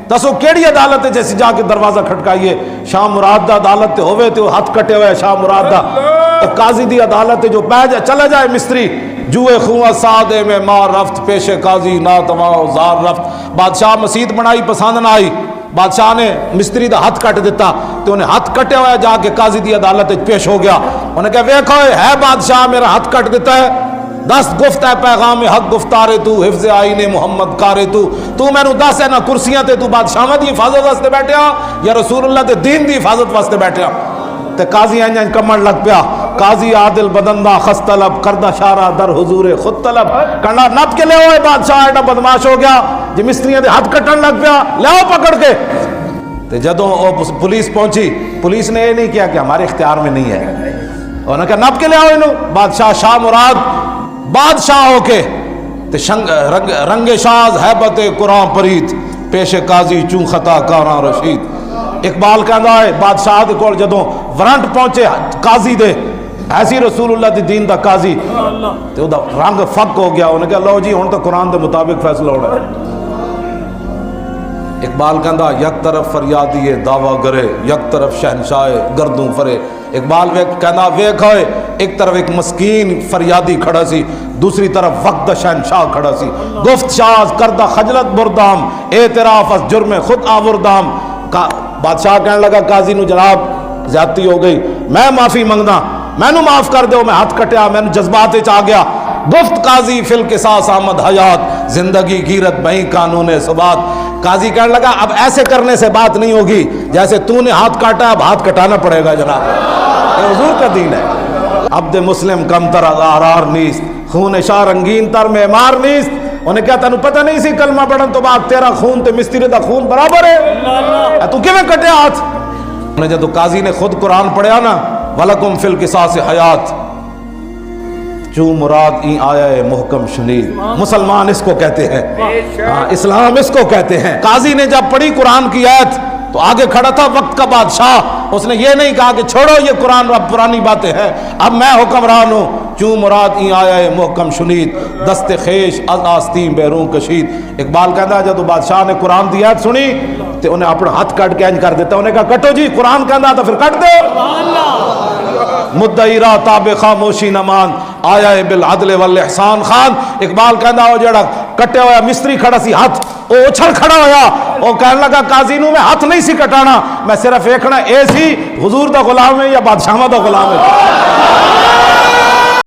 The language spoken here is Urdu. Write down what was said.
دسو کیڑی عدالت ہے جیسی جا کے دروازہ کھٹکائیے شاہ مراد دا عدالت تے ہوئے تے ہاتھ کٹے ہوئے شاہ مراد دا تو قاضی دی عدالت ہے جو پہ جائے چلا جائے مستری جوئے خواہ سادے میں مار رفت پیش قاضی ناتواں زار رفت بادشاہ مسجد بنائی پسند نہ آئی بادشاہ نے مستری دا ہاتھ کٹ دیتا تو انہیں ہاتھ کٹے ہوئے جا کے قاضی دی عدالت پیش ہو گیا انہیں کہا ویکھو ہے بادشاہ میرا ہاتھ کٹ دیتا ہے دس گفت ہے پیغام حق گفتارے تو حفظ آئین محمد کارے تو میں نو دس ہے نا کرسیاں تے تو بادشاہ دی حفاظت واسطے بیٹھے ہاں یا رسول اللہ دے دین دی حفاظت واسطے بیٹھے ہاں تے قاضی انجن کمن لگ پیا قاضی عادل بدندہ خست طلب کردہ شارہ در حضور خود طلب کرنا نپ کے لے ہوئے بادشاہ ایڈا بدماش ہو گیا جی مستریاں دے ہاتھ کٹن لگ پیا لے آؤ پکڑ کے تے جدوں پولیس پہنچی پولیس نے یہ نہیں کیا کہ ہمارے اختیار میں نہیں ہے انہوں نے کہا نپ کے لے آؤ انہوں بادشاہ شاہ مراد بادشاہ ہو کے تے رنگ شاز حیبت قرآن پرید پیش قاضی چون خطا کاراں رشید اقبال کہندا ہے بادشاہ دے کول جدوں وارنٹ پہنچے قاضی دے ایسی رسول اللہ دی دین دا قاضی تے او دا رنگ فک ہو گیا انہوں نے کہا لو جی ہن تو قرآن دے مطابق فیصلہ ہونا ہے اقبال کہندا یک طرف فریادی دعویٰ گرے یک طرف شہنشاہ گردوں فرے اقبال کہندا ویکھ ہوئے ایک طرف ایک مسکین فریادی کھڑا سی دوسری طرف وقت شہنشاہ کھڑا سی گفت شاز کردہ خجلت بردام اعتراف از جرم خود آوردام بادشاہ کہنے لگا قاضی نو جناب زیادتی ہو گئی میں معافی منگنا میں نو معاف کر دو میں ہاتھ کٹیا میں نو جذبات آ گیا گفت قاضی فی القصاص آمد حیات زندگی گیرت بہیں قانون ثبات قاضی کہنے لگا اب ایسے کرنے سے بات نہیں ہوگی جیسے تو نے ہاتھ کاٹا اب ہاتھ کٹانا پڑے گا جناب یہ حضور کا دین ہے عبد مسلم کم تر از آرار نیست خون شاہ رنگین تر معمار نیست انہیں کہا تینوں پتہ نہیں سی کلمہ پڑھن تو بعد تیرا خون تے مستری دا خون برابر ہے تو کیویں کٹے ہاتھ انہیں جب قاضی نے خود قرآن پڑھیا نا وَلَكُمْ فِي الْقِصَاصِ حَيَاتٌ جو مراد این آیا ہے محکم شنید مسلمان اس کو کہتے ہیں اسلام اس کو کہتے ہیں قاضی نے جب پڑھی قرآن کی آیت تو آگے کھڑا تھا وقت کا بادشاہ اس نے یہ نہیں کہا کہ چھوڑو یہ قرآن اب پرانی باتیں ہیں اب میں حکمران ہوں چوں مراد این آیا ہے محکم شنید دست خیش از آستین بیرون کشید اقبال کہتا ہے جب بادشاہ نے قرآن دی آیت سنی تو انہیں اپنا ہاتھ کٹ کے انج کر دیتا انہیں کہا کٹو جی قرآن کہتا تو پھر کٹ دو مدعی را تاب خاموشی نمان آیا ہے بالعدل والاحسان خان اقبال کہتا ہو جڑا کٹے ہویا مستری کھڑا سی ہاتھ او اچھل کھڑا ہویا او کہنے لگا قاضی نو میں ہاتھ نہیں سی کٹانا میں صرف ایکھنا اے سی حضور دا غلام ہے یا بادشاہ دا غلام ہے